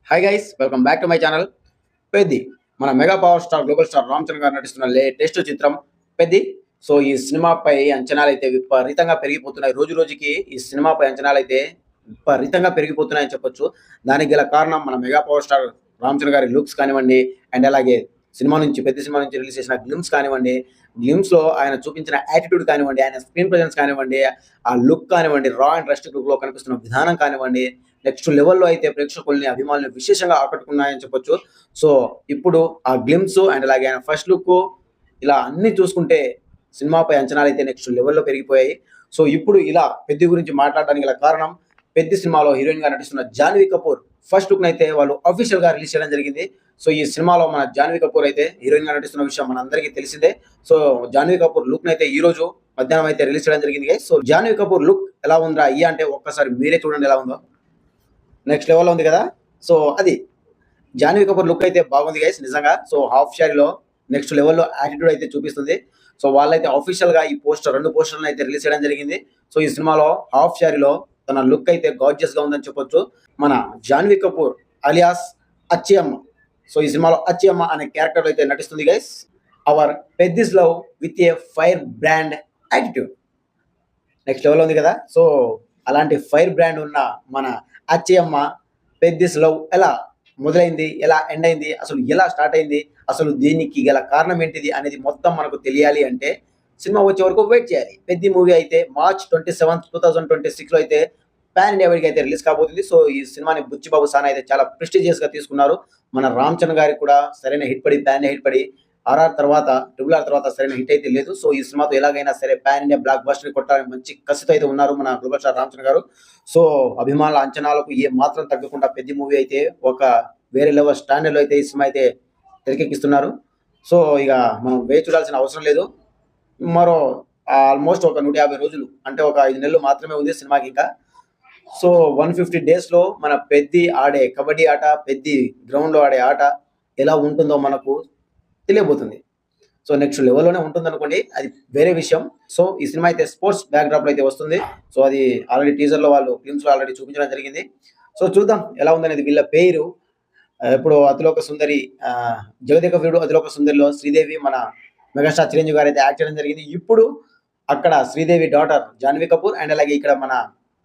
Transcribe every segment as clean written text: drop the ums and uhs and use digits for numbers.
Hi guys, welcome back to my channel. Peddi మన mega power star global star Ram Charan గారు నటిస్తున్న latest చిత్రం Peddi. So ఈ సినిమాపై అంచనాలు అయితే విపరీతంగా పెరిగిపోతున్నాయి. రోజు రోజుకి ఈ సినిమాపై అంచనాలు అయితే విపరీతంగా పెరిగిపోతున్నాయని చెప్పొచ్చు. దానికి గల కారణం మన mega power star Ram Charan గారి లుక్స్ కానివ్వండి, అండ్ అలాగే పెద్ద సినిమా నుంచి రిలీజ్ చేసిన గ్లిమ్స్ కానివ్వండి, గ్లిమ్స్ లో ఆయన చూపించిన యాటిట్యూడ్ కానివ్వండి, ఆయన స్క్రీన్ ప్రజెన్స్ కానివ్వండి, ఆ లుక్ కానివ్వండి, రా అండ్ రస్ట్ లుక్ లో కనిపిస్తున్న విధానం కానివ్వండి, నెక్స్ట్ లెవెల్లో అయితే ప్రేక్షకుల్ని అభిమానులు విశేషంగా ఆకట్టుకున్నాయని చెప్పొచ్చు. సో ఇప్పుడు ఆ గ్లిమ్స్ అండ్ అలాగే ఆయన ఫస్ట్ లుక్ ఇలా అన్ని చూసుకుంటే సినిమాపై అంచనాలు అయితే నెక్స్ట్ లెవెల్లో పెరిగిపోయాయి. సో ఇప్పుడు ఇలా పెద్ది గురించి మాట్లాడడానికి గల కారణం, పెద్ది సినిమాలో హీరోయిన్ గా నటిస్తున్న జాన్వీ కపూర్ ఫస్ట్ లుక్ అయితే వాళ్ళు అఫీషియల్ గా రిలీజ్ చేయడం జరిగింది. సో ఈ సినిమాలో మన జాన్వీ కపూర్ అయితే హీరోయిన్ గా నటిస్తున్న విషయం మన అందరికీ తెలిసిందే. సో జాన్వీ కపూర్ లుక్ అయితే ఈ రోజు మధ్యాహ్నం అయితే రిలీజ్ చేయడం జరిగింది. సో జాన్వీ కపూర్ లుక్ ఎలా ఉందా అయ్యా అంటే ఒక్కసారి మీరే చూడండి ఎలా ఉందో. నెక్స్ట్ లెవెల్లో ఉంది కదా. సో అది జాన్వీ కపూర్ లుక్ అయితే బాగుంది గైస్ నిజంగా. సో హాఫ్ షారీలో నెక్స్ట్ లెవెల్లో యాటిట్యూడ్ అయితే చూపిస్తుంది. సో వాళ్ళైతే అఫీషియల్ గా ఈ రెండు పోస్టర్లను అయితే రిలీజ్ చేయడం జరిగింది. సో ఈ సినిమాలో హాఫ్ షారీలో తన లుక్ అయితే గార్జియస్ గా ఉందని చెప్పొచ్చు. మన జాన్వీ కపూర్ అలియాస్ అచ్చియమ్మ. సో ఈ సినిమాలో అచ్చియమ్మ అనే క్యారెక్టర్ అయితే నటిస్తుంది guys. Our Peddi's love with a fire brand attitude. Next level ఉంది కదా. సో అలాంటి ఫైర్ బ్రాండ్ ఉన్న మన అచ్చయ్యమ్మ పెద్దిస్ లవ్ ఎలా మొదలైంది, ఎలా ఎండ్ అయింది, అసలు ఎలా స్టార్ట్ అయింది, అసలు దీనికి గల కారణం ఏంటిది అనేది మొత్తం మనకు తెలియాలి అంటే సినిమా వచ్చే వరకు వెయిట్ చేయాలి. పెద్ది మూవీ అయితే March 27, 2026 లో అయితే పాన్ ఇండియా వైడ్గా అయితే రిలీజ్ కాబోతుంది. సో ఈ సినిమాని బుచ్చిబాబు సానా అయితే చాలా ప్రెస్టీజియస్ గా తీసుకున్నారు. మన రామ్ చరణ్ గారికి కూడా సరైన హిట్ పడి, పాన్ ఇండియా హిట్ పడి, RR తర్వాత RRR తర్వాత సరైన హిట్ అయితే లేదు. సో ఈ సినిమాతో ఎలాగైనా సరే పాన్ ఇండియా బ్లాక్ బస్టర్ కొట్టాలని మంచి కసితో అయితే ఉన్నారు మన గ్లోబల్ స్టార్ రామ్ చరణ్ గారు. సో అభిమానుల అంచనాలకు ఏ మాత్రం తగ్గకుండా పెద్ద మూవీ అయితే ఒక వేరే లెవెల్ స్టాండర్డ్ లో అయితే ఈ సినిమా అయితే తెరకెక్కిస్తున్నారు. సో ఇక మనం వేచి చూడాల్సిన అవసరం లేదు. మరో ఆల్మోస్ట్ ఒక 150 రోజులు అంటే ఒక 5 నెలలు మాత్రమే ఉంది సినిమాకి ఇంకా. సో 150 days లో మన పెద్ది ఆడే కబడ్డీ ఆట, పెద్ది గ్రౌండ్ లో ఆడే ఆట ఎలా ఉంటుందో మనకు తెలియబోతుంది. సో నెక్స్ట్ లెవెల్లోనే ఉంటుంది అనుకోండి, అది వేరే విషయం. సో ఈ సినిమా అయితే స్పోర్ట్స్ బ్యాక్డ్రాప్ లో అయితే వస్తుంది. సో అది ఆల్రెడీ టీజర్ లో వాళ్ళు ఫిల్మ్స్ లో ఆల్రెడీ చూపించడం జరిగింది. సో చూద్దాం ఎలా ఉందనేది. వీళ్ళ పేరు ఇప్పుడు అతిలోక సుందరి, జగదేక వీరుడు అతిలోక సుందరిలో శ్రీదేవి మన మెగాస్టార్ చిరంజీవి గారు అయితే యాక్ట్ చేయడం జరిగింది. ఇప్పుడు అక్కడ శ్రీదేవి డాటర్ జాన్వీ కపూర్ అండ్ అలాగే ఇక్కడ మన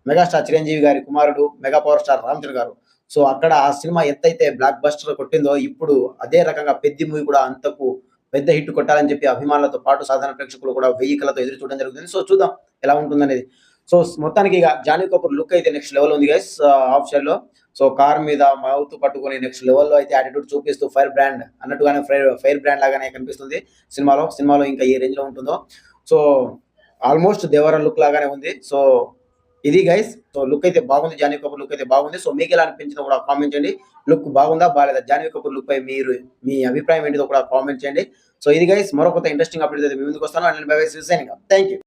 మెగాస్టార్ చిరంజీవి గారి కుమారుడు mega power star Ram Charan గారు. సో అక్కడ ఆ సినిమా ఎంతైతే బ్లాక్ బస్టర్ కొట్టిందో ఇప్పుడు అదే రకంగా పెద్ద మూవీ కూడా అంతకు పెద్ద హిట్ కొట్టాలని చెప్పి అభిమానులతో పాటు సాధారణ ప్రేక్షకులు కూడా వెయ్యి కళ్ళతో ఎదురు చూడడం జరుగుతుంది. సో చూద్దాం ఎలా ఉంటుందనేది. సో మొత్తానికి ఇక జాన్వీ కపూర్ లుక్ అయితే నెక్స్ట్ లెవెల్ ఉంది గైస్. హాఫ్ షేర్ లో సో కార్ మీద మౌత్ పట్టుకొని నెక్స్ట్ లెవెల్లో అయితే యాటిట్యూడ్ చూపిస్తూ ఫైర్ బ్రాండ్ అన్నట్టుగానే ఫైర్ బ్రాండ్ లాగానే కనిపిస్తుంది సినిమాలో ఇంకా ఏ రేంజ్ లో ఉంటుందో. సో ఆల్మోస్ట్ దేవర లుక్ లాగానే ఉంది. సో ఇది గైస్. సో లుక్ అయితే బాగుంది, జాన్వీ కపూర్ లుక్ అయితే బాగుంది. సో మీకు ఎలా అనిపించిందో కూడా కామెంట్ చేయండి. లుక్ బాగుందా బాగాలేదా, జాన్వీ కపూర్ లుక్ పై మీరు మీ అభిప్రాయం ఏంటిదో కూడా కామెంట్ చేయండి. సో ఇది గైస్, మరో కొత్త ఇంట్రెస్టింగ్ అప్డేట్ అయితే మీ ముందుకు వస్తాను. And by by, thank you.